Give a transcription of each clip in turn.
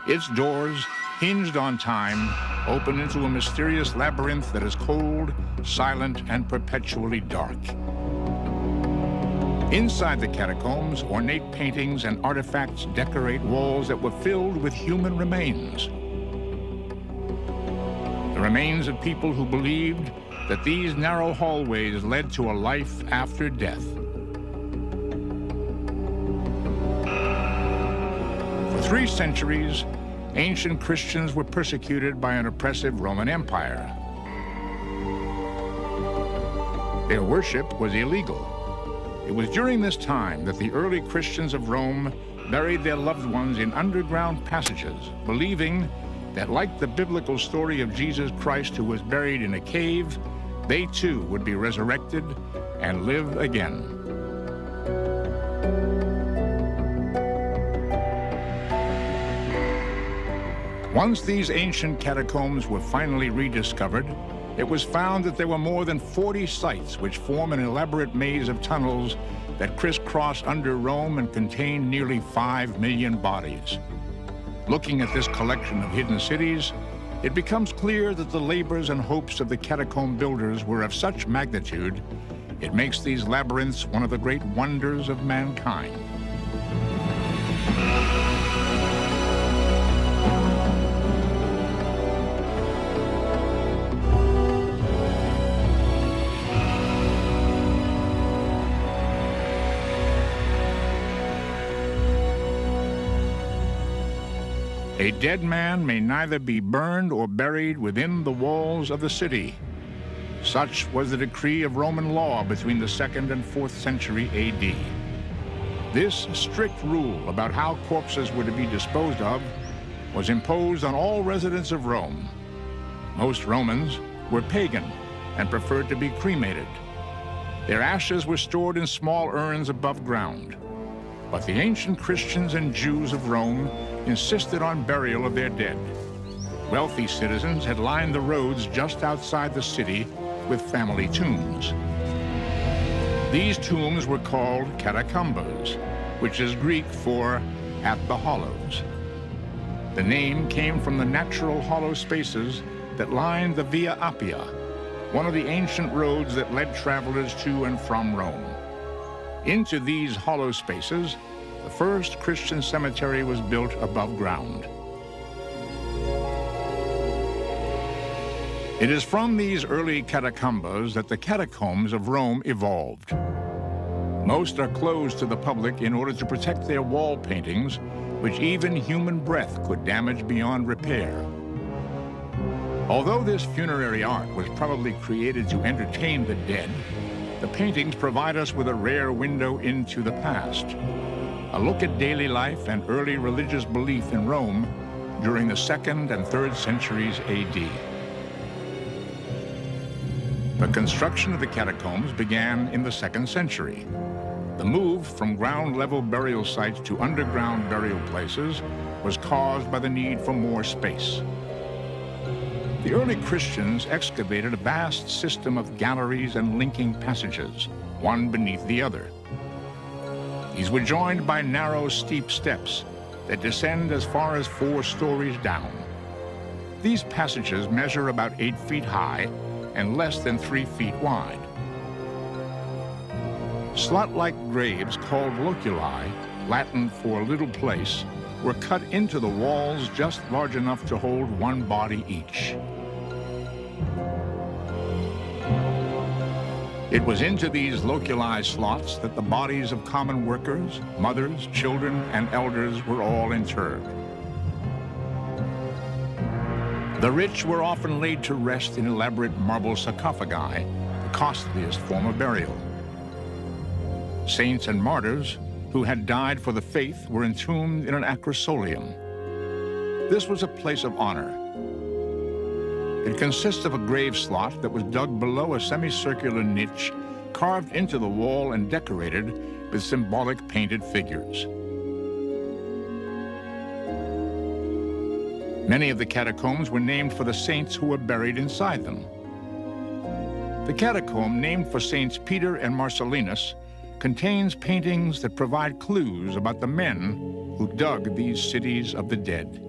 Its doors, hinged on time, open into a mysterious labyrinth that is cold, silent, and perpetually dark. Inside the catacombs, ornate paintings and artifacts decorate walls that were filled with human remains. The remains of people who believed that these narrow hallways led to a life after death. For 3 centuries, ancient Christians were persecuted by an oppressive Roman Empire. Their worship was illegal. It was during this time that the early Christians of Rome buried their loved ones in underground passages, believing that, like the biblical story of Jesus Christ who was buried in a cave, they too would be resurrected and live again. Once these ancient catacombs were finally rediscovered, it was found that there were more than 40 sites which form an elaborate maze of tunnels that crisscross under Rome and contain nearly 5 million bodies. Looking at this collection of hidden cities, it becomes clear that the labors and hopes of the catacomb builders were of such magnitude, it makes these labyrinths one of the great wonders of mankind. A dead man may neither be burned or buried within the walls of the city. Such was the decree of Roman law between the 2nd and 4th century AD. This strict rule about how corpses were to be disposed of was imposed on all residents of Rome. Most Romans were pagan and preferred to be cremated. Their ashes were stored in small urns above ground. But the ancient Christians and Jews of Rome insisted on burial of their dead. Wealthy citizens had lined the roads just outside the city with family tombs. These tombs were called Catacombs, which is Greek for at the hollows. The name came from the natural hollow spaces that lined the Via Appia, one of the ancient roads that led travelers to and from Rome. Into these hollow spaces, the first Christian cemetery was built above ground. It is from these early catacombs that the catacombs of Rome evolved. Most are closed to the public in order to protect their wall paintings, which even human breath could damage beyond repair. Although this funerary art was probably created to entertain the dead, the paintings provide us with a rare window into the past, a look at daily life and early religious belief in Rome during the 2nd and 3rd centuries AD. The construction of the catacombs began in the 2nd century. The move from ground-level burial sites to underground burial places was caused by the need for more space. The early Christians excavated a vast system of galleries and linking passages, one beneath the other. These were joined by narrow, steep steps that descend as far as 4 stories down. These passages measure about 8 feet high and less than 3 feet wide. Slot-like graves called loculi, Latin for little place, were cut into the walls just large enough to hold 1 body each. It was into these loculi slots that the bodies of common workers, mothers, children, and elders were all interred. The rich were often laid to rest in elaborate marble sarcophagi, the costliest form of burial. Saints and martyrs who had died for the faith were entombed in an acrosolium. This was a place of honor. It consists of a grave slot that was dug below a semicircular niche, carved into the wall and decorated with symbolic painted figures. Many of the catacombs were named for the saints who were buried inside them. The catacomb, named for Saints Peter and Marcellinus, contains paintings that provide clues about the men who dug these cities of the dead.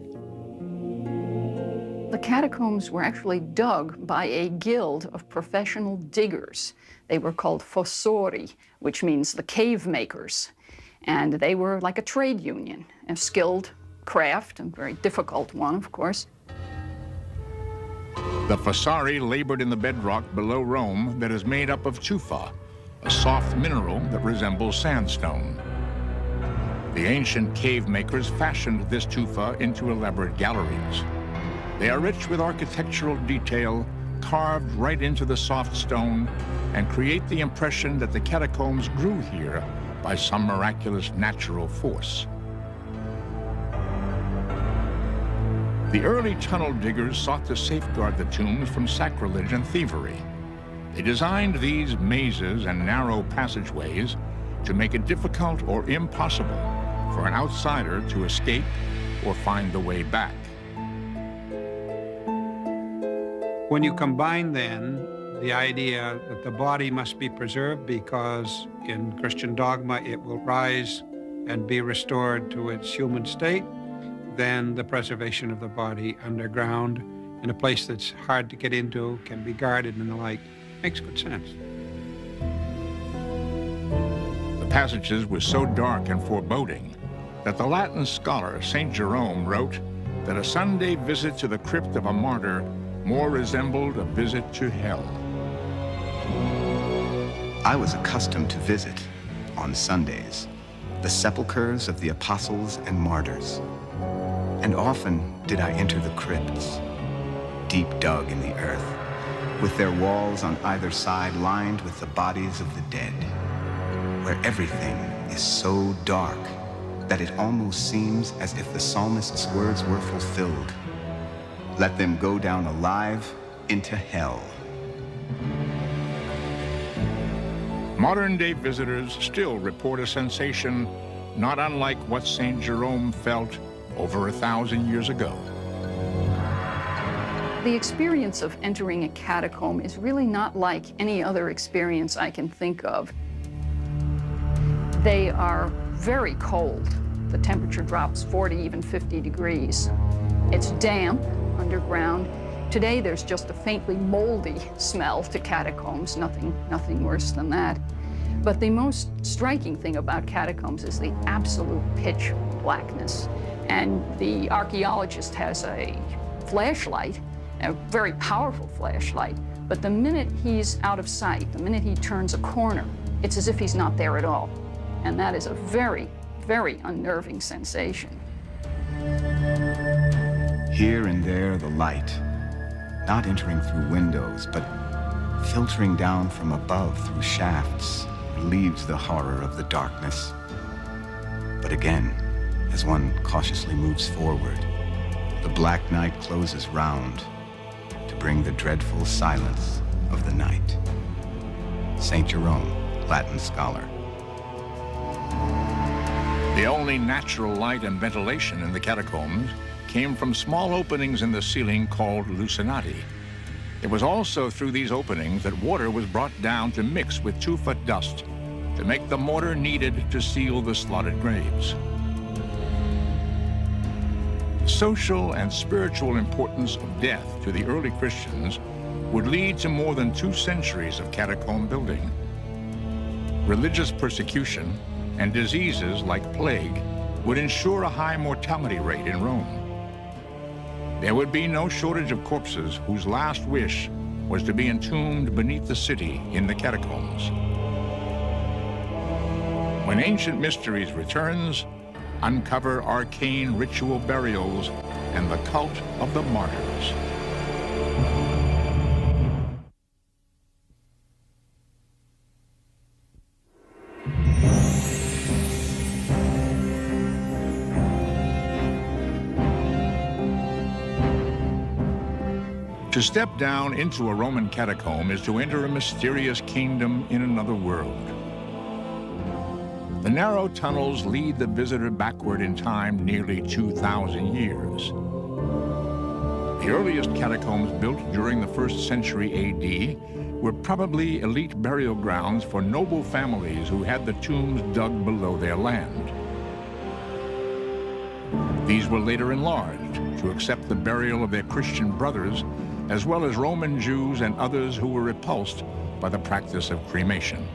The catacombs were actually dug by a guild of professional diggers. They were called fossori, which means the cave makers. And they were like a trade union, a skilled craft, a very difficult one, of course. The fossari labored in the bedrock below Rome that is made up of tufa, a soft mineral that resembles sandstone. The ancient cave makers fashioned this tufa into elaborate galleries. They are rich with architectural detail, carved right into the soft stone, and create the impression that the catacombs grew here by some miraculous natural force. The early tunnel diggers sought to safeguard the tombs from sacrilege and thievery. They designed these mazes and narrow passageways to make it difficult or impossible for an outsider to escape or find the way back. When you combine then the idea that the body must be preserved because in Christian dogma it will rise and be restored to its human state, then the preservation of the body underground in a place that's hard to get into, can be guarded and the like, makes good sense. The passages were so dark and foreboding that the Latin scholar St. Jerome wrote that a Sunday visit to the crypt of a martyr more resembled a visit to hell. I was accustomed to visit, on Sundays, the sepulchres of the apostles and martyrs. And often did I enter the crypts, deep dug in the earth, with their walls on either side lined with the bodies of the dead, where everything is so dark that it almost seems as if the psalmist's words were fulfilled. Let them go down alive into hell. Modern-day visitors still report a sensation not unlike what St. Jerome felt over 1,000 years ago. The experience of entering a catacomb is really not like any other experience I can think of. They are very cold. The temperature drops 40, even 50 degrees. It's damp underground. Today there's just a faintly moldy smell to catacombs, nothing worse than that. But the most striking thing about catacombs is the absolute pitch blackness. And the archaeologist has a flashlight, a very powerful flashlight, but the minute he's out of sight, the minute he turns a corner, it's as if he's not there at all. And that is a very, very unnerving sensation. Here and there, the light, not entering through windows, but filtering down from above through shafts, relieves the horror of the darkness. But again, as one cautiously moves forward, the black night closes round to bring the dreadful silence of the night. St. Jerome, Latin scholar. The only natural light and ventilation in the catacombs came from small openings in the ceiling called lucinati. It was also through these openings that water was brought down to mix with tufa dust to make the mortar needed to seal the slotted graves. The social and spiritual importance of death to the early Christians would lead to more than 2 centuries of catacomb building. Religious persecution and diseases like plague would ensure a high mortality rate in Rome. There would be no shortage of corpses whose last wish was to be entombed beneath the city in the catacombs. When Ancient Mysteries returns, uncover arcane ritual burials and the cult of the martyrs. To step down into a Roman catacomb is to enter a mysterious kingdom in another world. The narrow tunnels lead the visitor backward in time nearly 2,000 years. The earliest catacombs built during the 1st century AD were probably elite burial grounds for noble families who had the tombs dug below their land. These were later enlarged to accept the burial of their Christian brothers, as well as Roman Jews and others who were repulsed by the practice of cremation.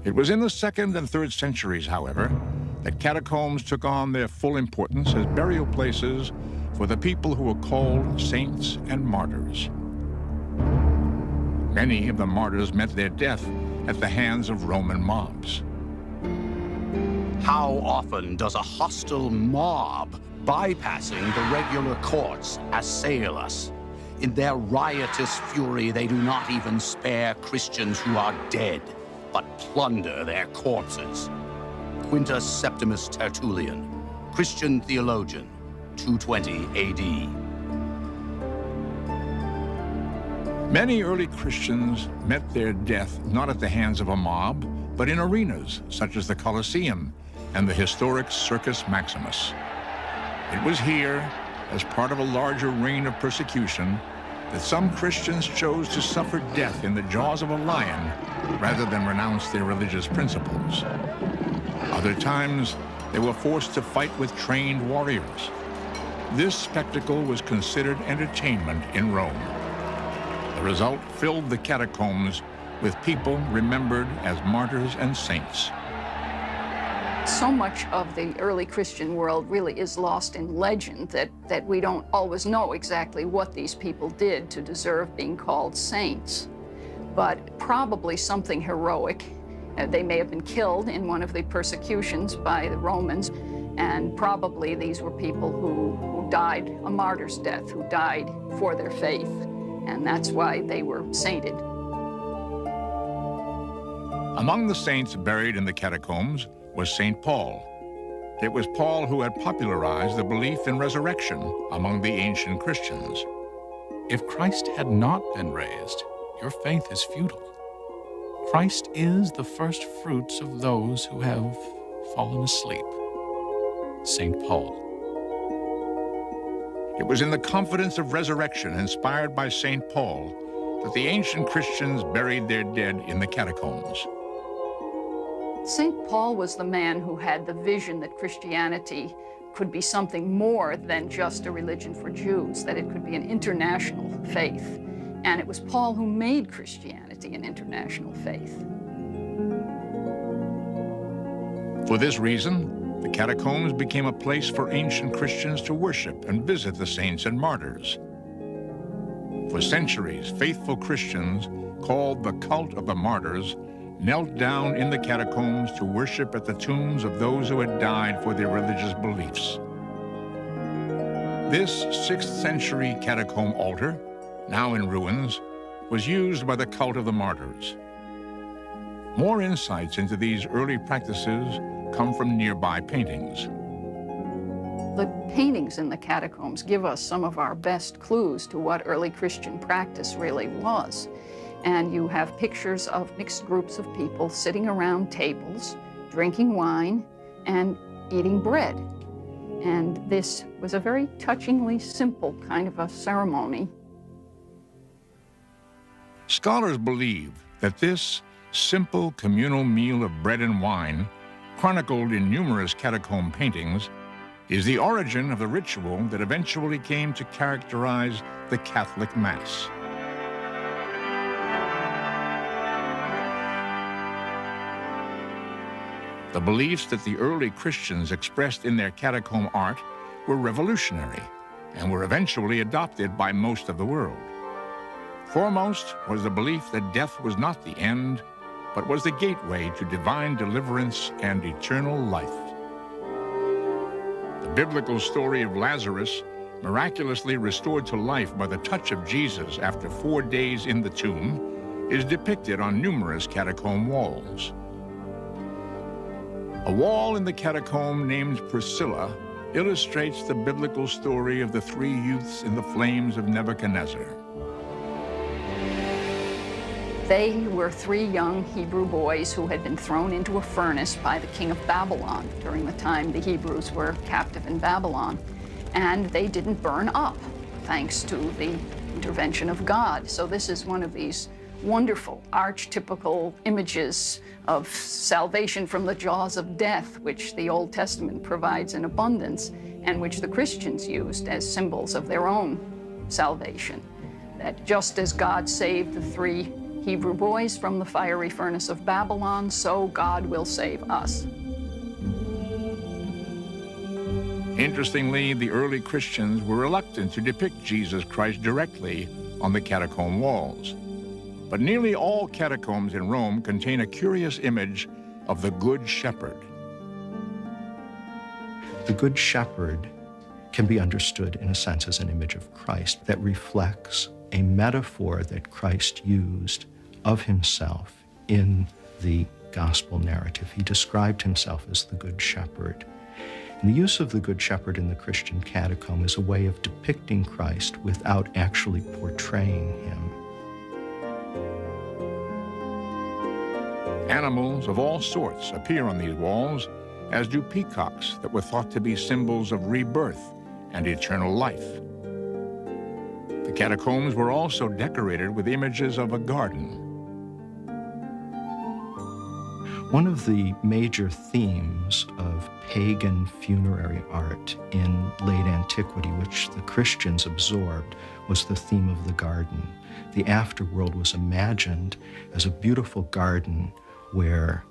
It was in the 2nd and 3rd centuries, however, that catacombs took on their full importance as burial places for the people who were called saints and martyrs. Many of the martyrs met their death at the hands of Roman mobs. How often does a hostile mob, bypassing the regular courts, assail us? In their riotous fury, they do not even spare Christians who are dead, but plunder their corpses. Quintus Septimus Tertullian, Christian theologian, 220 AD. Many early Christians met their death not at the hands of a mob, but in arenas such as the Colosseum and the historic Circus Maximus. It was here, as part of a larger reign of persecution, that some Christians chose to suffer death in the jaws of a lion rather than renounce their religious principles. Other times, they were forced to fight with trained warriors. This spectacle was considered entertainment in Rome. The result filled the catacombs with people remembered as martyrs and saints. So much of the early Christian world really is lost in legend that we don't always know exactly what these people did to deserve being called saints. But probably something heroic. They may have been killed in one of the persecutions by the Romans, and probably these were people who died a martyr's death, who died for their faith, and that's why they were sainted. Among the saints buried in the catacombs was St. Paul. It was Paul who had popularized the belief in resurrection among the ancient Christians. If Christ had not been raised, your faith is futile. Christ is the first fruits of those who have fallen asleep. St. Paul. It was in the confidence of resurrection inspired by St. Paul that the ancient Christians buried their dead in the catacombs. St. Paul was the man who had the vision that Christianity could be something more than just a religion for Jews, that it could be an international faith. And it was Paul who made Christianity an international faith. For this reason, the catacombs became a place for ancient Christians to worship and visit the saints and martyrs. For centuries, faithful Christians, called the cult of the martyrs, knelt down in the catacombs to worship at the tombs of those who had died for their religious beliefs. This 6th century catacomb altar, now in ruins, was used by the cult of the martyrs. More insights into these early practices come from nearby paintings. The paintings in the catacombs give us some of our best clues to what early Christian practice really was. And you have pictures of mixed groups of people sitting around tables, drinking wine, and eating bread. And this was a very touchingly simple kind of a ceremony. Scholars believe that this simple communal meal of bread and wine, chronicled in numerous catacomb paintings, is the origin of the ritual that eventually came to characterize the Catholic Mass. The beliefs that the early Christians expressed in their catacomb art were revolutionary and were eventually adopted by most of the world. Foremost was the belief that death was not the end, but was the gateway to divine deliverance and eternal life. The biblical story of Lazarus, miraculously restored to life by the touch of Jesus after 4 days in the tomb, is depicted on numerous catacomb walls. A wall in the catacomb named Priscilla illustrates the biblical story of the 3 youths in the flames of Nebuchadnezzar. They were 3 young Hebrew boys who had been thrown into a furnace by the king of Babylon during the time the Hebrews were captive in Babylon. And they didn't burn up, thanks to the intervention of God. So this is one of these wonderful archetypical images of salvation from the jaws of death, which the Old Testament provides in abundance, and which the Christians used as symbols of their own salvation. That just as God saved the 3 Hebrew boys from the fiery furnace of Babylon, so God will save us. Interestingly, the early Christians were reluctant to depict Jesus Christ directly on the catacomb walls. But nearly all catacombs in Rome contain a curious image of the Good Shepherd. The Good Shepherd can be understood in a sense as an image of Christ that reflects a metaphor that Christ used of himself in the gospel narrative. He described himself as the Good Shepherd. And the use of the Good Shepherd in the Christian catacomb is a way of depicting Christ without actually portraying him. Animals of all sorts appear on these walls, as do peacocks that were thought to be symbols of rebirth and eternal life. The catacombs were also decorated with images of a garden. One of the major themes of pagan funerary art in late antiquity, which the Christians absorbed, was the theme of the garden. The afterworld was imagined as a beautiful garden where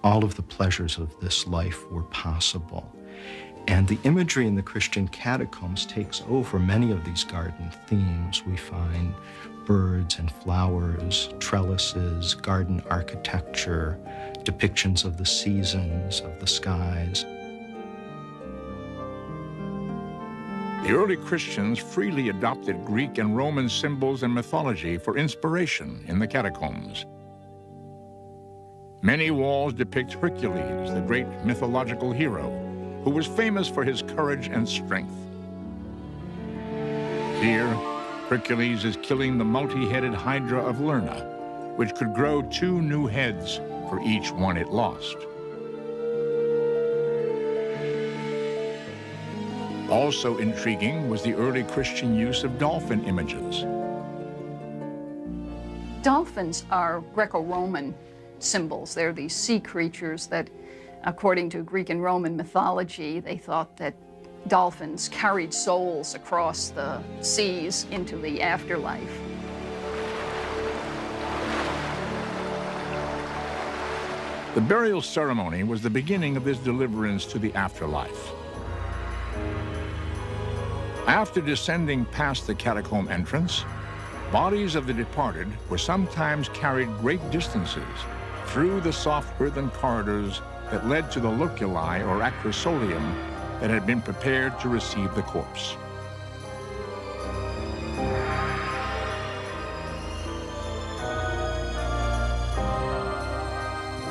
all of the pleasures of this life were possible. And the imagery in the Christian catacombs takes over many of these garden themes. We find birds and flowers, trellises, garden architecture, depictions of the seasons, of the skies. The early Christians freely adopted Greek and Roman symbols and mythology for inspiration in the catacombs. Many walls depict Hercules, the great mythological hero, who was famous for his courage and strength. Here, Hercules is killing the multi-headed Hydra of Lerna, which could grow 2 new heads for each one it lost. Also intriguing was the early Christian use of dolphin images. Dolphins are Greco-Roman symbols. They're these sea creatures that, according to Greek and Roman mythology, they thought that dolphins carried souls across the seas into the afterlife. The burial ceremony was the beginning of this deliverance to the afterlife. After descending past the catacomb entrance, bodies of the departed were sometimes carried great distances through the soft earthen corridors that led to the loculi or acrosolium that had been prepared to receive the corpse.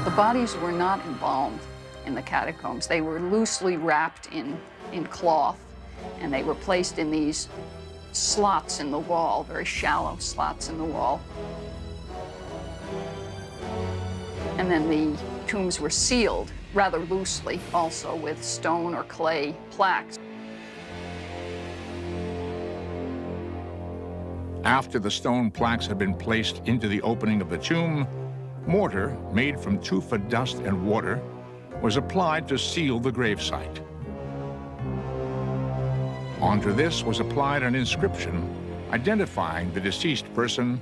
The bodies were not embalmed in the catacombs. They were loosely wrapped in cloth, and they were placed in these slots in the wall, very shallow slots in the wall. And then the tombs were sealed rather loosely, also with stone or clay plaques. After the stone plaques had been placed into the opening of the tomb, mortar, made from tufa dust and water, was applied to seal the gravesite. Onto this was applied an inscription identifying the deceased person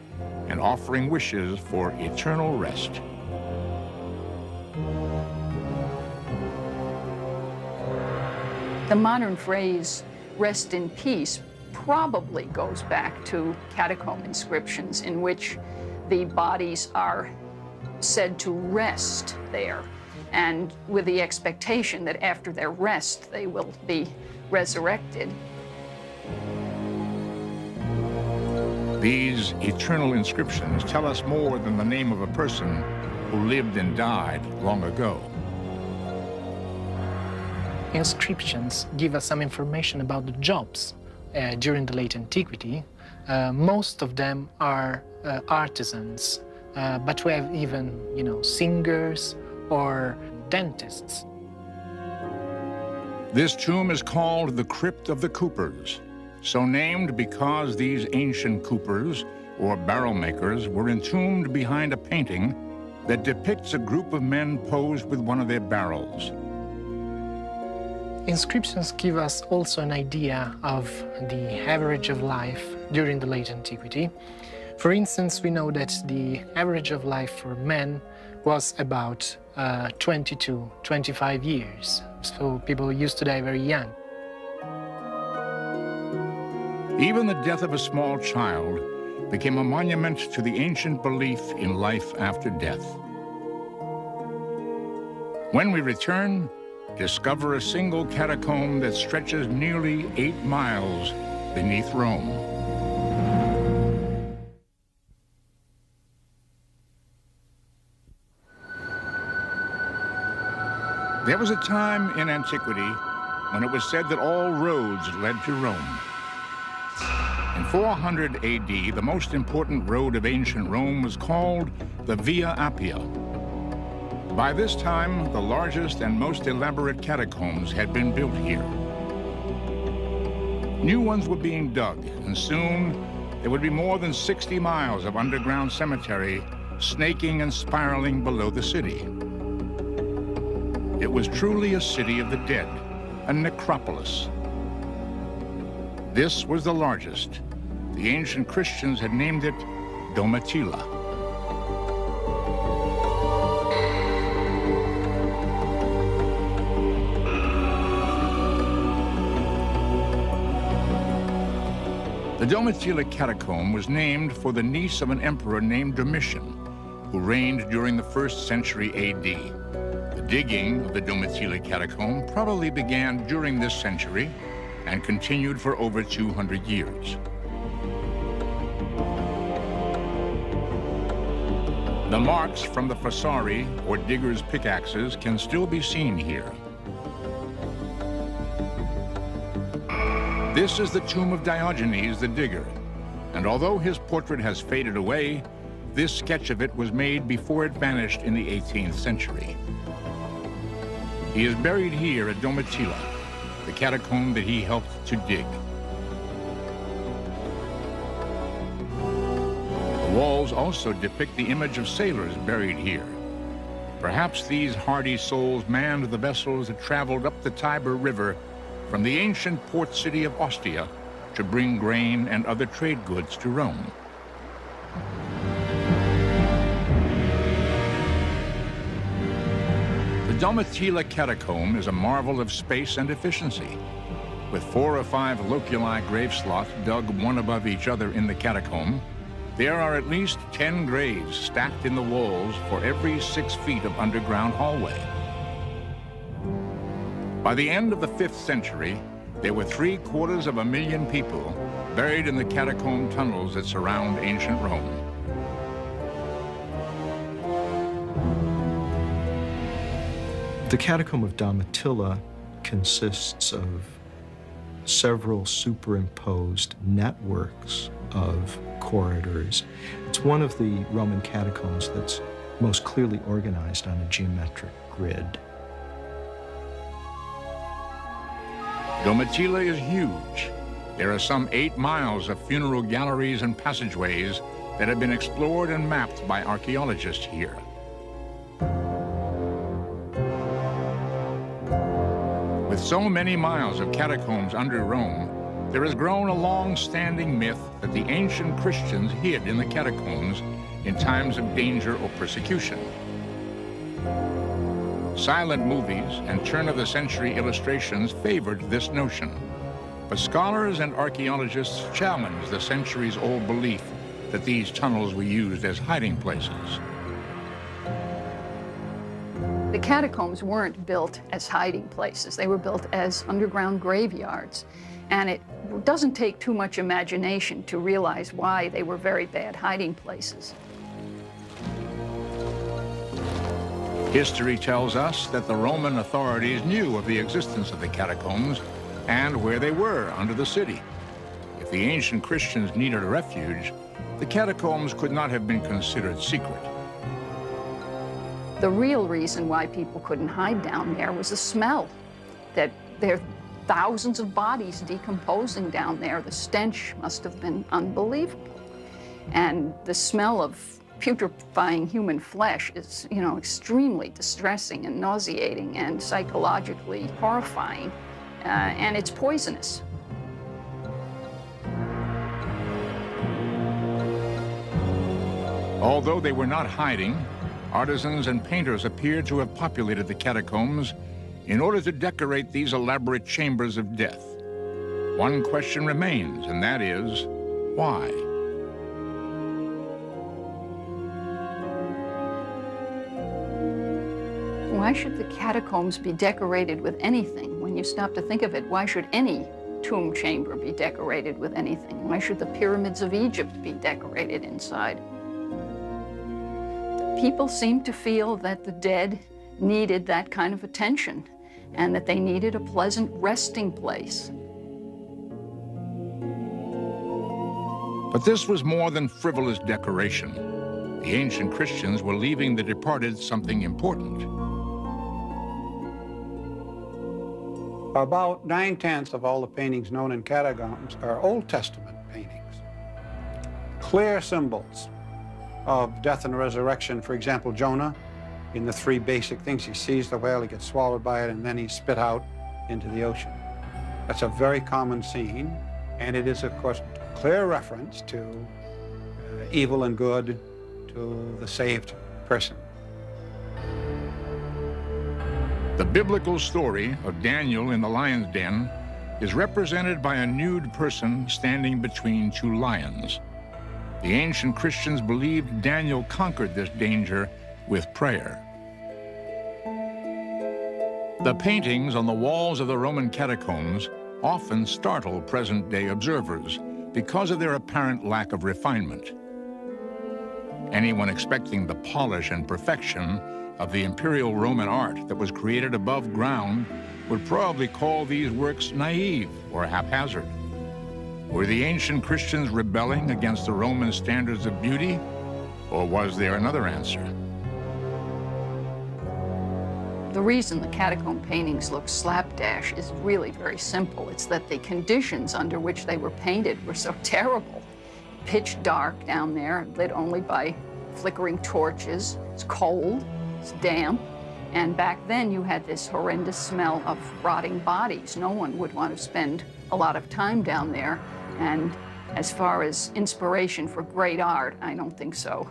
and offering wishes for eternal rest. The modern phrase, "rest in peace," probably goes back to catacomb inscriptions in which the bodies are said to rest there, and with the expectation that after their rest they will be resurrected. These eternal inscriptions tell us more than the name of a person who lived and died long ago. Inscriptions give us some information about the jobs during the late antiquity. Most of them are artisans, but we have even, singers or dentists. This tomb is called the Crypt of the Coopers, so named because these ancient coopers or barrel makers were entombed behind a painting that depicts a group of men posed with one of their barrels. Inscriptions give us also an idea of the average of life during the late antiquity. For instance, we know that the average of life for men was about 20 to 25 years. So people used to die very young. Even the death of a small child became a monument to the ancient belief in life after death. When we return, discover a single catacomb that stretches nearly 8 miles beneath Rome. There was a time in antiquity when it was said that all roads led to Rome. In 400 AD, the most important road of ancient Rome was called the Via Appia. By this time, the largest and most elaborate catacombs had been built here. New ones were being dug, and soon there would be more than 60 miles of underground cemetery snaking and spiraling below the city. It was truly a city of the dead, a necropolis. This was the largest. The ancient Christians had named it Domitilla. The Domitilla catacomb was named for the niece of an emperor named Domitian, who reigned during the 1st century AD. The digging of the Domitilla catacomb probably began during this century and continued for over 200 years. The marks from the fossari, or diggers' pickaxes, can still be seen here. This is the tomb of Diogenes the digger, and although his portrait has faded away, this sketch of it was made before it vanished in the 18th century. He is buried here at Domitilla, the catacomb that he helped to dig. The walls also depict the image of sailors buried here. Perhaps these hardy souls manned the vessels that traveled up the Tiber River from the ancient port city of Ostia to bring grain and other trade goods to Rome. The Domitilla catacomb is a marvel of space and efficiency. With 4 or 5 loculi grave slots dug one above each other in the catacomb, there are at least 10 graves stacked in the walls for every 6 feet of underground hallway. By the end of the 5th century, there were 750,000 people buried in the catacomb tunnels that surround ancient Rome. The catacomb of Domitilla consists of several superimposed networks of corridors. It's one of the Roman catacombs that's most clearly organized on a geometric grid. Domitilla is huge. There are some 8 miles of funeral galleries and passageways that have been explored and mapped by archaeologists here. With so many miles of catacombs under Rome, there has grown a long-standing myth that the ancient Christians hid in the catacombs in times of danger or persecution. Silent movies and turn-of-the-century illustrations favored this notion, but scholars and archaeologists challenge the centuries-old belief that these tunnels were used as hiding places. The catacombs weren't built as hiding places. They were built as underground graveyards. And it doesn't take too much imagination to realize why they were very bad hiding places. History tells us that the Roman authorities knew of the existence of the catacombs and where they were under the city. If the ancient Christians needed a refuge, the catacombs could not have been considered secret. The real reason why people couldn't hide down there was the smell. That there are thousands of bodies decomposing down there. The stench must have been unbelievable. And the smell of putrefying human flesh is, extremely distressing and nauseating and psychologically horrifying, and it's poisonous. Although they were not hiding, artisans and painters appear to have populated the catacombs in order to decorate these elaborate chambers of death. One question remains, and that is, why? Why should the catacombs be decorated with anything? When you stop to think of it, why should any tomb chamber be decorated with anything? Why should the pyramids of Egypt be decorated inside? People seem to feel that the dead needed that kind of attention and that they needed a pleasant resting place. But this was more than frivolous decoration. The ancient Christians were leaving the departed something important. About 9/10 of all the paintings known in catacombs are Old Testament paintings. Clear symbols of death and resurrection. For example, Jonah, in the three basic things, he sees the whale, he gets swallowed by it, and then he's spit out into the ocean. That's a very common scene, and it is, of course, clear reference to evil and good, to the saved person. The biblical story of Daniel in the lion's den is represented by a nude person standing between two lions. The ancient Christians believed Daniel conquered this danger with prayer. The paintings on the walls of the Roman catacombs often startle present-day observers because of their apparent lack of refinement. Anyone expecting the polish and perfection of the imperial Roman art that was created above ground would probably call these works naive or haphazard. Were the ancient Christians rebelling against the Roman standards of beauty, or was there another answer? The reason the catacomb paintings look slapdash is really very simple. It's that the conditions under which they were painted were so terrible. Pitch dark down there, lit only by flickering torches. It's cold, it's damp, and back then you had this horrendous smell of rotting bodies. No one would want to spend a lot of time down there, and as far as inspiration for great art, I don't think so.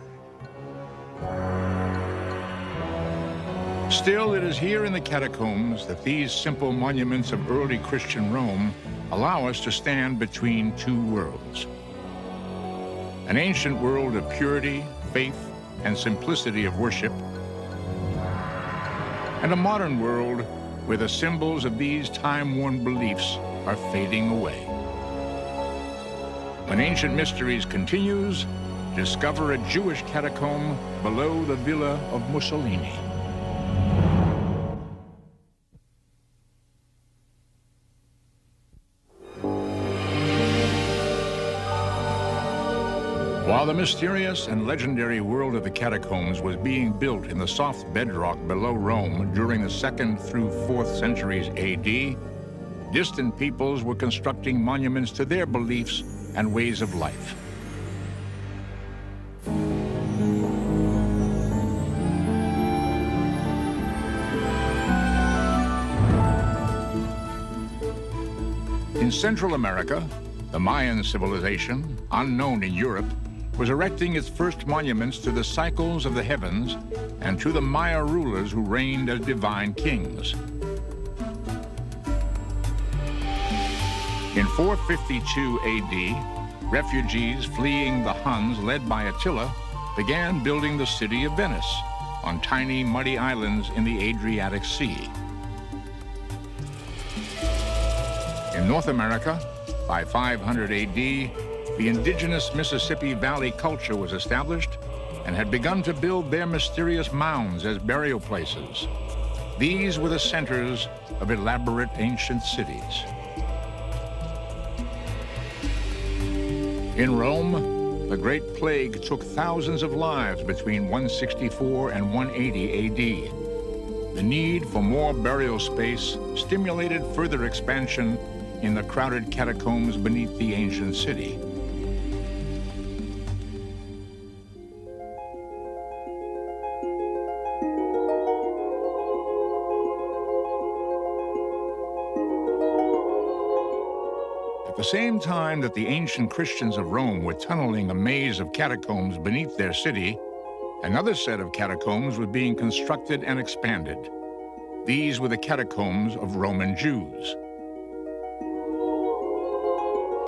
Still, it is here in the catacombs that these simple monuments of early Christian Rome allow us to stand between two worlds. An ancient world of purity, faith, and simplicity of worship, and a modern world where the symbols of these time-worn beliefs are fading away. When Ancient Mysteries continues, discover a Jewish catacomb below the villa of Mussolini. While the mysterious and legendary world of the catacombs was being built in the soft bedrock below Rome during the 2nd through 4th centuries AD, distant peoples were constructing monuments to their beliefs and ways of life. In Central America, the Mayan civilization, unknown in Europe, was erecting its first monuments to the cycles of the heavens and to the Maya rulers who reigned as divine kings. In 452 AD, refugees fleeing the Huns led by Attila began building the city of Venice on tiny muddy islands in the Adriatic Sea. In North America, by 500 AD, the indigenous Mississippi Valley culture was established and had begun to build their mysterious mounds as burial places. These were the centers of elaborate ancient cities. In Rome, the Great Plague took thousands of lives between 164 and 180 AD. The need for more burial space stimulated further expansion in the crowded catacombs beneath the ancient city. At the same time that the ancient Christians of Rome were tunneling a maze of catacombs beneath their city, another set of catacombs was being constructed and expanded. These were the catacombs of Roman Jews.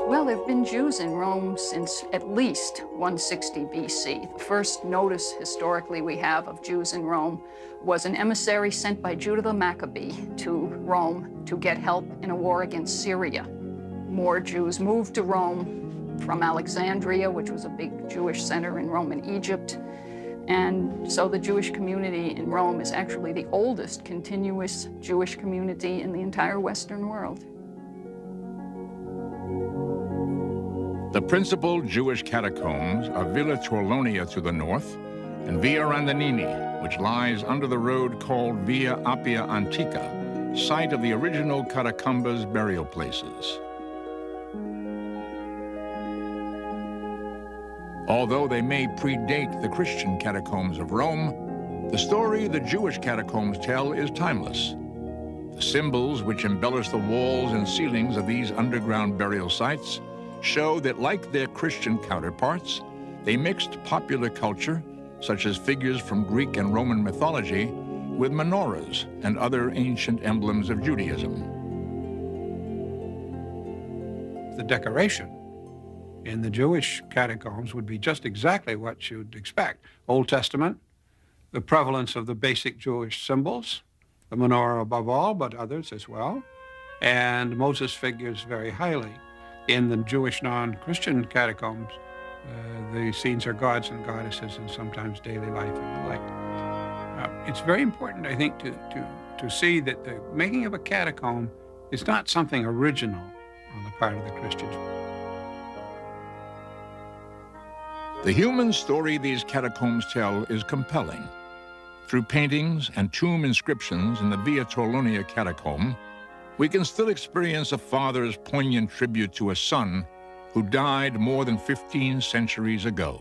Well, there have been Jews in Rome since at least 160 BC. The first notice historically we have of Jews in Rome was an emissary sent by Judah the Maccabee to Rome to get help in a war against Syria. More Jews moved to Rome from Alexandria, which was a big Jewish center in Roman Egypt. And so the Jewish community in Rome is actually the oldest continuous Jewish community in the entire Western world. The principal Jewish catacombs are Villa Torlonia to the north and Via Randonini, which lies under the road called Via Appia Antica, site of the original Catacombs burial places. Although they may predate the Christian catacombs of Rome, the story the Jewish catacombs tell is timeless. The symbols which embellish the walls and ceilings of these underground burial sites show that, like their Christian counterparts, they mixed popular culture, such as figures from Greek and Roman mythology, with menorahs and other ancient emblems of Judaism. The decoration in the Jewish catacombs would be just exactly what you'd expect. Old Testament, the prevalence of the basic Jewish symbols, the menorah above all, but others as well, and Moses figures very highly. In the Jewish non-Christian catacombs, the scenes are gods and goddesses and sometimes daily life and the like. It's very important, I think, to see that the making of a catacomb is not something original on the part of the Christians. The human story these catacombs tell is compelling. Through paintings and tomb inscriptions in the Via Torlonia catacomb, we can still experience a father's poignant tribute to a son who died more than 15 centuries ago.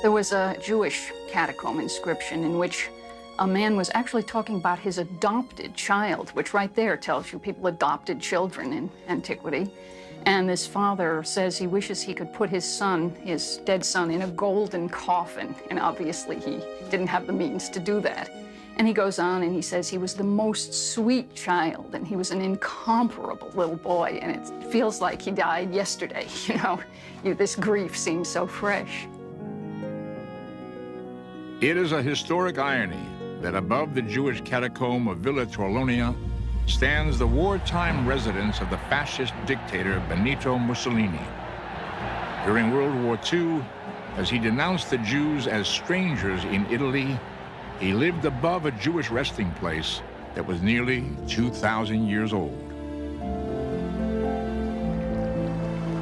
There was a Jewish catacomb inscription in which a man was actually talking about his adopted child, which right there tells you people adopted children in antiquity. And this father says he wishes he could put his son, his dead son, in a golden coffin. And obviously he didn't have the means to do that. And he goes on and he says he was the most sweet child and he was an incomparable little boy, and it feels like he died yesterday, you know. This grief seems so fresh. It is a historic irony that above the Jewish catacomb of Villa Torlonia stands the wartime residence of the fascist dictator Benito Mussolini. During World War II, as he denounced the Jews as strangers in Italy, he lived above a Jewish resting place that was nearly 2,000 years old.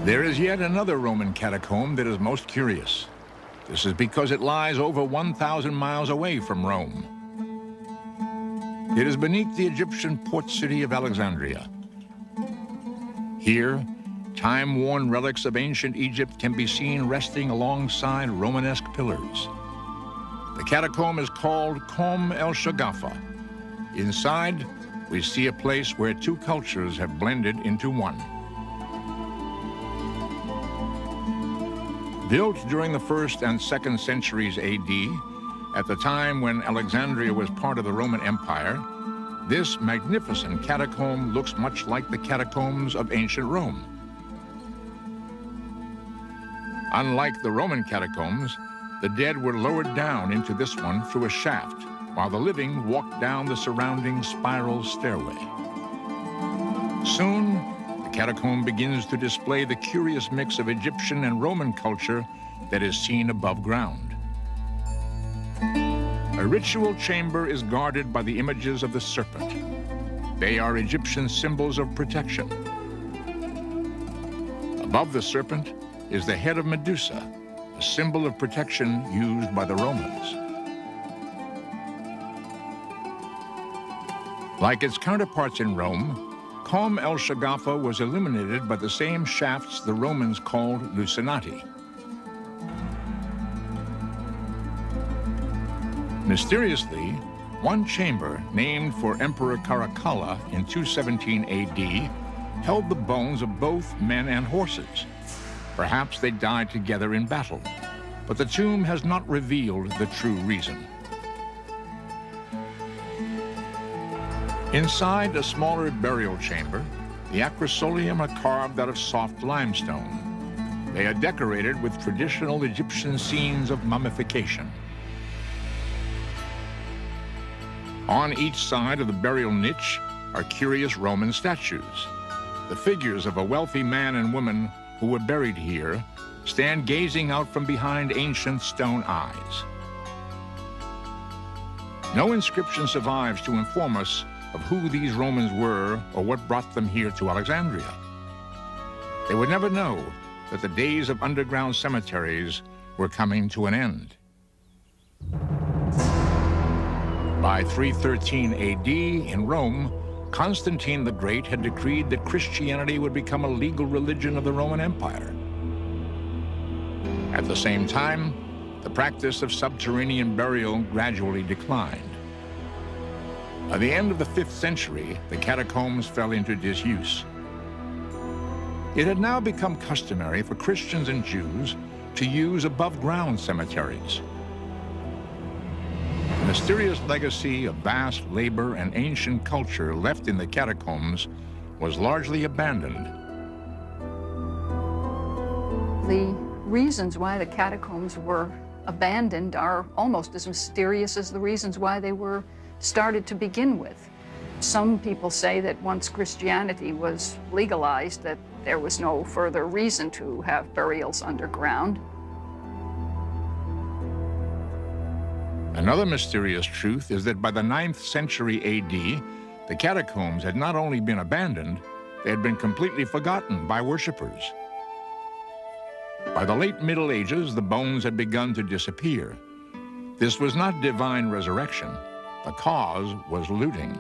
There is yet another Roman catacomb that is most curious. This is because it lies over 1,000 miles away from Rome. It is beneath the Egyptian port city of Alexandria. Here, time-worn relics of ancient Egypt can be seen resting alongside Romanesque pillars. The catacomb is called Kom el Shagafa. Inside, we see a place where two cultures have blended into one. Built during the 1st and 2nd centuries AD, at the time when Alexandria was part of the Roman Empire, this magnificent catacomb looks much like the catacombs of ancient Rome. Unlike the Roman catacombs, the dead were lowered down into this one through a shaft, while the living walked down the surrounding spiral stairway. Soon, the catacomb begins to display the curious mix of Egyptian and Roman culture that is seen above ground. A ritual chamber is guarded by the images of the serpent. They are Egyptian symbols of protection. Above the serpent is the head of Medusa, a symbol of protection used by the Romans. Like its counterparts in Rome, Kom el Shagafa was illuminated by the same shafts the Romans called lucinati. Mysteriously, One chamber, named for Emperor Caracalla in 217 AD, held the bones of both men and horses. Perhaps they died together in battle, but the tomb has not revealed the true reason. Inside a smaller burial chamber, the acrosolium are carved out of soft limestone. They are decorated with traditional Egyptian scenes of mummification. On each side of the burial niche are curious Roman statues. The figures of a wealthy man and woman who were buried here stand gazing out from behind ancient stone eyes. No inscription survives to inform us of who these Romans were or what brought them here to Alexandria. They would never know that the days of underground cemeteries were coming to an end. By 313 AD in Rome, Constantine the Great had decreed that Christianity would become a legal religion of the Roman Empire. At the same time, the practice of subterranean burial gradually declined. By the end of the 5th century, the catacombs fell into disuse. It had now become customary for Christians and Jews to use above-ground cemeteries. The mysterious legacy of vast labor and ancient culture left in the catacombs was largely abandoned. The reasons why the catacombs were abandoned are almost as mysterious as the reasons why they were started to begin with. Some people say that once Christianity was legalized, that there was no further reason to have burials underground. Another mysterious truth is that by the 9th century AD, the catacombs had not only been abandoned, they had been completely forgotten by worshippers. By the late Middle Ages, the bones had begun to disappear. This was not divine resurrection. The cause was looting.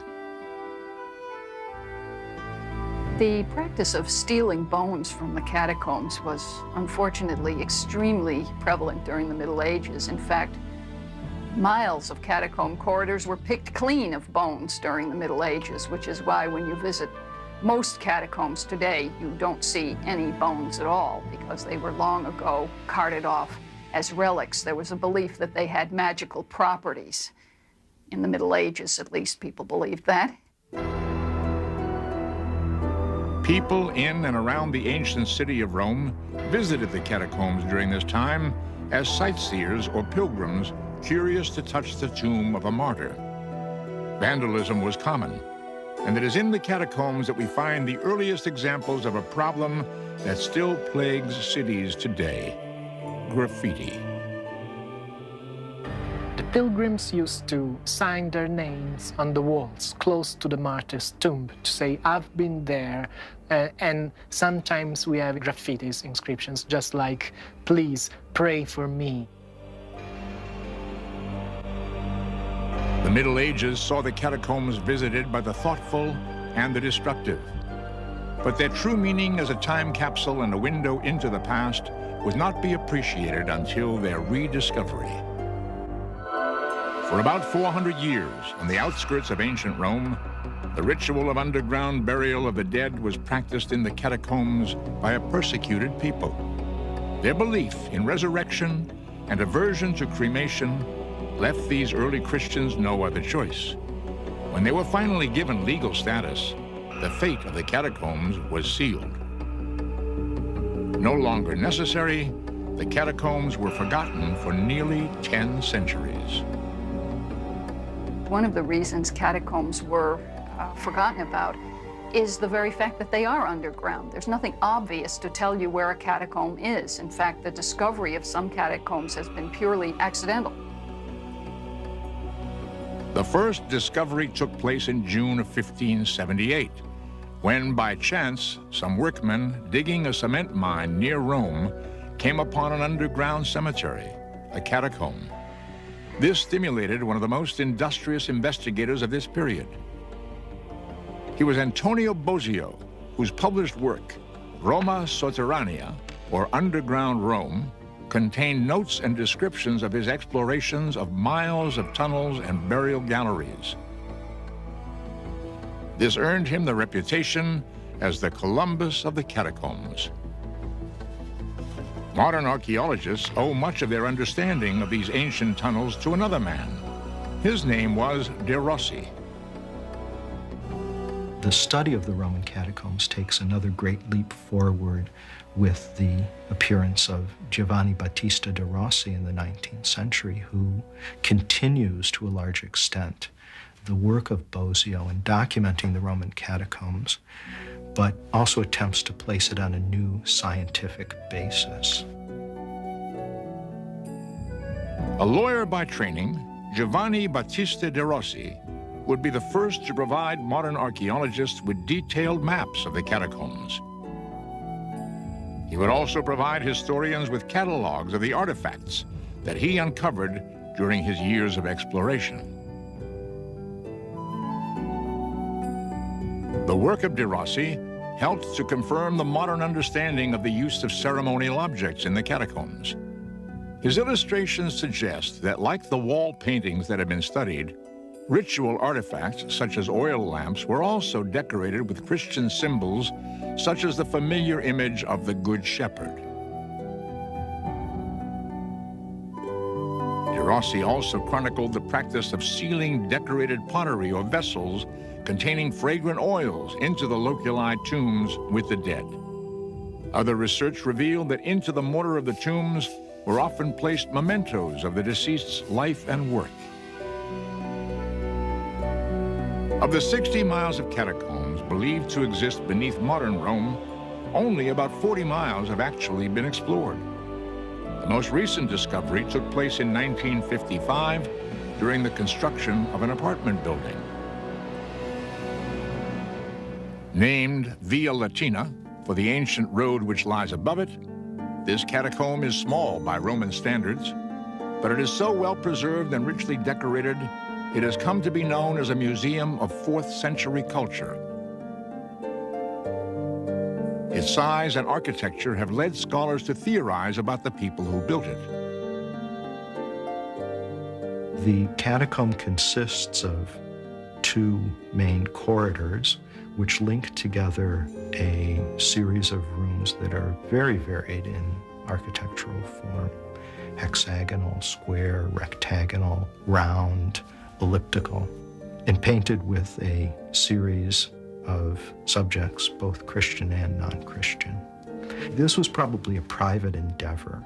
The practice of stealing bones from the catacombs was unfortunately extremely prevalent during the Middle Ages. In fact, miles of catacomb corridors were picked clean of bones during the Middle Ages, which is why when you visit most catacombs today, you don't see any bones at all, because they were long ago carted off as relics. There was a belief that they had magical properties. In the Middle Ages, at least, people believed that. People in and around the ancient city of Rome visited the catacombs during this time as sightseers or pilgrims curious to touch the tomb of a martyr. Vandalism was common, and it is in the catacombs that we find the earliest examples of a problem that still plagues cities today: graffiti. The pilgrims used to sign their names on the walls close to the martyr's tomb to say, "I've been there," and sometimes we have graffitis, inscriptions, just like, "Please pray for me." The Middle Ages saw the catacombs visited by the thoughtful and the destructive. But their true meaning as a time capsule and a window into the past would not be appreciated until their rediscovery. For about 400 years, on the outskirts of ancient Rome, the ritual of underground burial of the dead was practiced in the catacombs by a persecuted people. Their belief in resurrection and aversion to cremation left these early Christians no other choice. When they were finally given legal status, the fate of the catacombs was sealed. No longer necessary, the catacombs were forgotten for nearly 10 centuries. One of the reasons catacombs were forgotten about is the very fact that they are underground. There's nothing obvious to tell you where a catacomb is. In fact, the discovery of some catacombs has been purely accidental. The first discovery took place in June of 1578, when by chance, some workmen digging a cement mine near Rome came upon an underground cemetery, a catacomb. This stimulated one of the most industrious investigators of this period. He was Antonio Bosio, whose published work, Roma Sotterranea, or Underground Rome, contained notes and descriptions of his explorations of miles of tunnels and burial galleries. This earned him the reputation as the Columbus of the Catacombs. Modern archaeologists owe much of their understanding of these ancient tunnels to another man. His name was de Rossi. The study of the Roman catacombs takes another great leap forward with the appearance of Giovanni Battista de Rossi in the 19th century, who continues to a large extent the work of Bosio in documenting the Roman catacombs, but also attempts to place it on a new scientific basis. A lawyer by training, Giovanni Battista de Rossi would be the first to provide modern archaeologists with detailed maps of the catacombs. He would also provide historians with catalogs of the artifacts that he uncovered during his years of exploration. The work of de Rossi helped to confirm the modern understanding of the use of ceremonial objects in the catacombs. His illustrations suggest that, like the wall paintings that have been studied, ritual artifacts such as oil lamps were also decorated with Christian symbols, such as the familiar image of the Good Shepherd. De Rossi also chronicled the practice of sealing decorated pottery or vessels containing fragrant oils into the loculi tombs with the dead. Other research revealed that into the mortar of the tombs were often placed mementos of the deceased's life and work. Of the 60 miles of catacombs believed to exist beneath modern Rome, only about 40 miles have actually been explored. The most recent discovery took place in 1955 during the construction of an apartment building. Named Via Latina for the ancient road which lies above it, this catacomb is small by Roman standards, but it is so well preserved and richly decorated, it has come to be known as a museum of 4th century culture. Its size and architecture have led scholars to theorize about the people who built it. The catacomb consists of 2 main corridors which link together a series of rooms that are very varied in architectural form: hexagonal, square, rectagonal, round, elliptical, and painted with a series of subjects, both Christian and non-Christian. This was probably a private endeavor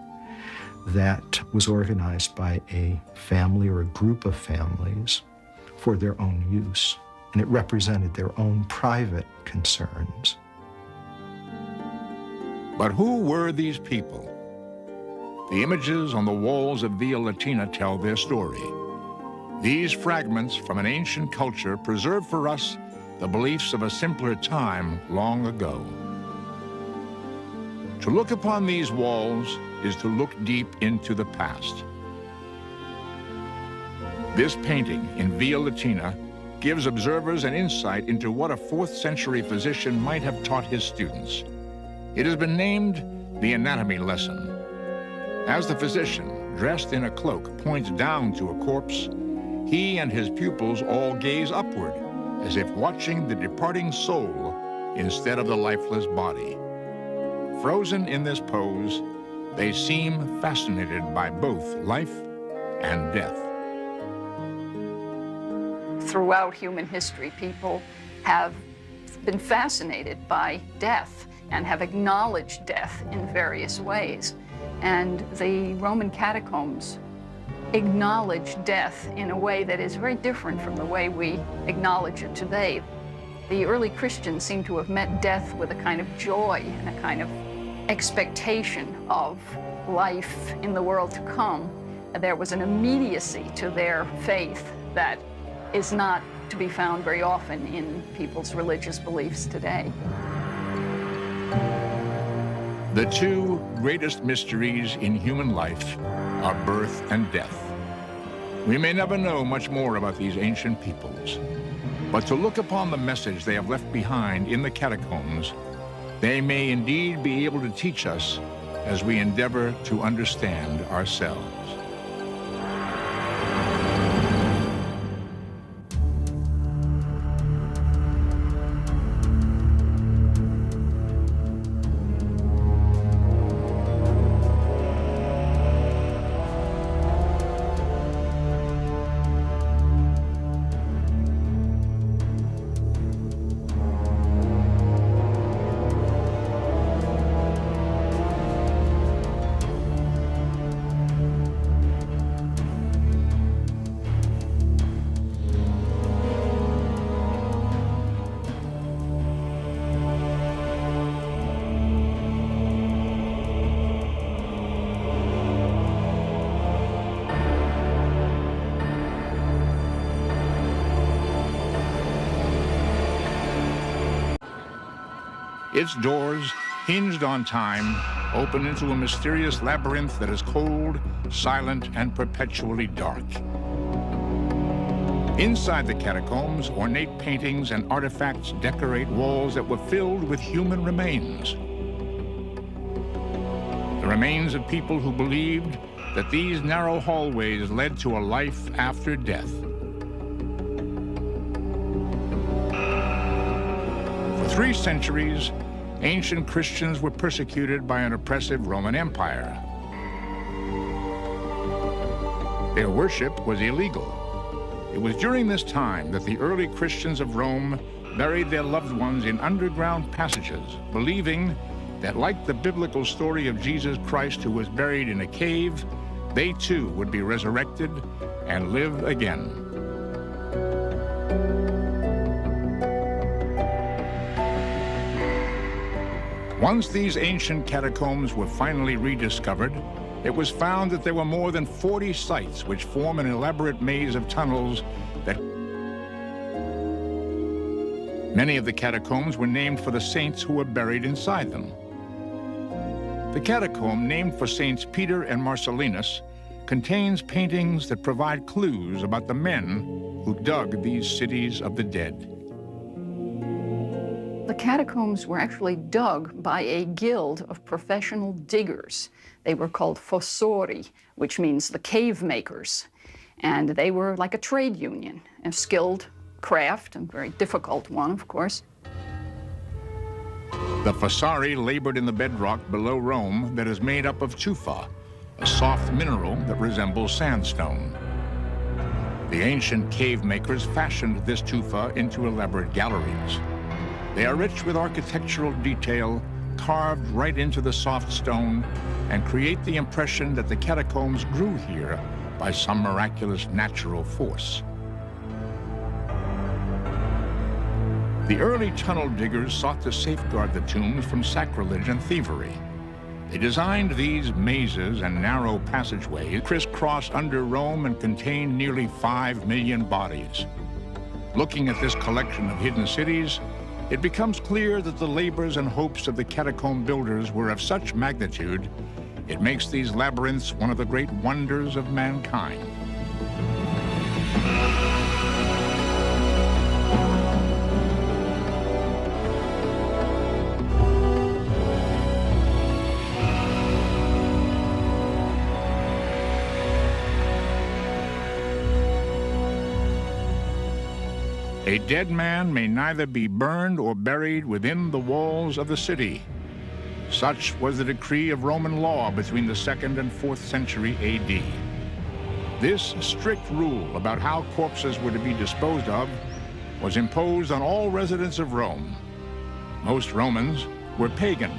that was organized by a family or a group of families for their own use, and it represented their own private concerns. But who were these people? The images on the walls of Via Latina tell their story. These fragments from an ancient culture preserve for us the beliefs of a simpler time long ago. To look upon these walls is to look deep into the past. This painting in Via Latina gives observers an insight into what a 4th century physician might have taught his students. It has been named the anatomy lesson. As the physician, dressed in a cloak, points down to a corpse, he and his pupils all gaze upward, as if watching the departing soul instead of the lifeless body. Frozen in this pose, they seem fascinated by both life and death. Throughout human history, people have been fascinated by death and have acknowledged death in various ways. And the Roman catacombs acknowledge death in a way that is very different from the way we acknowledge it today. The early Christians seem to have met death with a kind of joy and a kind of expectation of life in the world to come. There was an immediacy to their faith that is not to be found very often in people's religious beliefs today. The 2 greatest mysteries in human life are birth and death. We may never know much more about these ancient peoples, but to look upon the message they have left behind in the catacombs, they may indeed be able to teach us as we endeavor to understand ourselves. Its doors, hinged on time, open into a mysterious labyrinth that is cold, silent, and perpetually dark. Inside the catacombs, ornate paintings and artifacts decorate walls that were filled with human remains. The remains of people who believed that these narrow hallways led to a life after death. For 3 centuries, ancient Christians were persecuted by an oppressive Roman Empire. Their worship was illegal. It was during this time that the early Christians of Rome buried their loved ones in underground passages, believing that, like the biblical story of Jesus Christ who was buried in a cave, they too would be resurrected and live again. Once these ancient catacombs were finally rediscovered, it was found that there were more than 40 sites which form an elaborate maze of tunnels that... Many of the catacombs were named for the saints who were buried inside them. The catacomb, named for Saints Peter and Marcellinus, contains paintings that provide clues about the men who dug these cities of the dead. The catacombs were actually dug by a guild of professional diggers. They were called fossori, which means the cave makers. And they were like a trade union, a skilled craft, a very difficult one, of course. The fossari labored in the bedrock below Rome that is made up of tufa, a soft mineral that resembles sandstone. The ancient cave makers fashioned this tufa into elaborate galleries. They are rich with architectural detail, carved right into the soft stone, and create the impression that the catacombs grew here by some miraculous natural force. The early tunnel diggers sought to safeguard the tombs from sacrilege and thievery. They designed these mazes and narrow passageways crisscross under Rome and contain nearly 5 million bodies. Looking at this collection of hidden cities, it becomes clear that the labors and hopes of the catacomb builders were of such magnitude, it makes these labyrinths one of the great wonders of mankind. A dead man may neither be burned or buried within the walls of the city. Such was the decree of Roman law between the 2nd and 4th century AD. This strict rule about how corpses were to be disposed of was imposed on all residents of Rome. Most Romans were pagan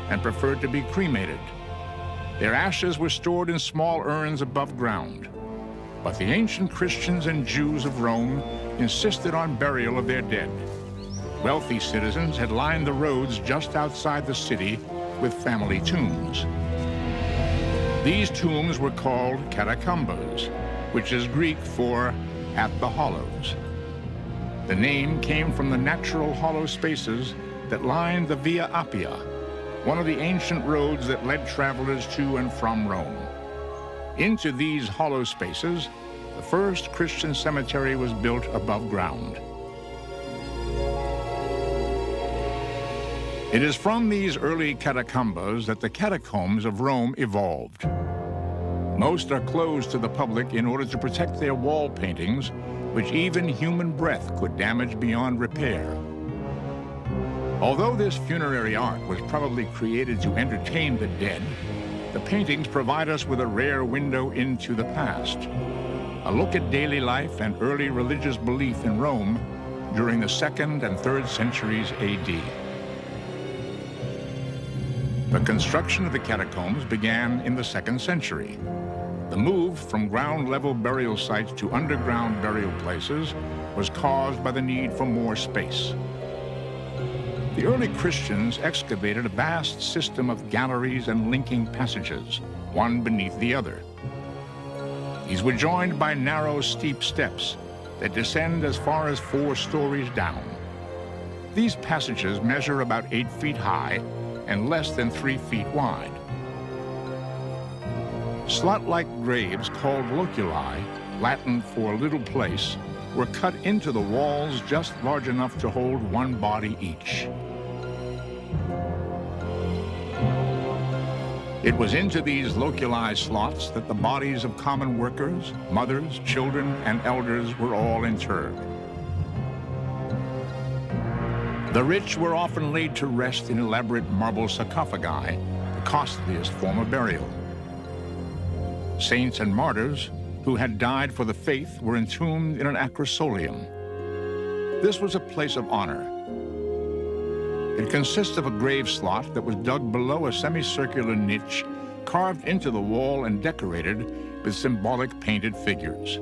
and preferred to be cremated. Their ashes were stored in small urns above ground. But the ancient Christians and Jews of Rome insisted on burial of their dead. Wealthy citizens had lined the roads just outside the city with family tombs. These tombs were called Catacombs, which is Greek for at the hollows. The name came from the natural hollow spaces that lined the Via Appia, one of the ancient roads that led travelers to and from Rome. Into these hollow spaces, the first Christian cemetery was built above ground. It is from these early catacombs that the catacombs of Rome evolved. Most are closed to the public in order to protect their wall paintings, which even human breath could damage beyond repair. Although this funerary art was probably created to entertain the dead, the paintings provide us with a rare window into the past, a look at daily life and early religious belief in Rome during the 2nd and 3rd centuries AD. The construction of the catacombs began in the 2nd century. The move from ground-level burial sites to underground burial places was caused by the need for more space. The early Christians excavated a vast system of galleries and linking passages, one beneath the other. These were joined by narrow, steep steps that descend as far as 4 stories down. These passages measure about 8 feet high and less than 3 feet wide. Slot-like graves called loculi, Latin for little place, were cut into the walls just large enough to hold one body each. It was into these loculi slots that the bodies of common workers, mothers, children, and elders were all interred. The rich were often laid to rest in elaborate marble sarcophagi, the costliest form of burial. Saints and martyrs who had died for the faith were entombed in an acrosolium. This was a place of honor. It consists of a grave slot that was dug below a semicircular niche carved into the wall and decorated with symbolic painted figures.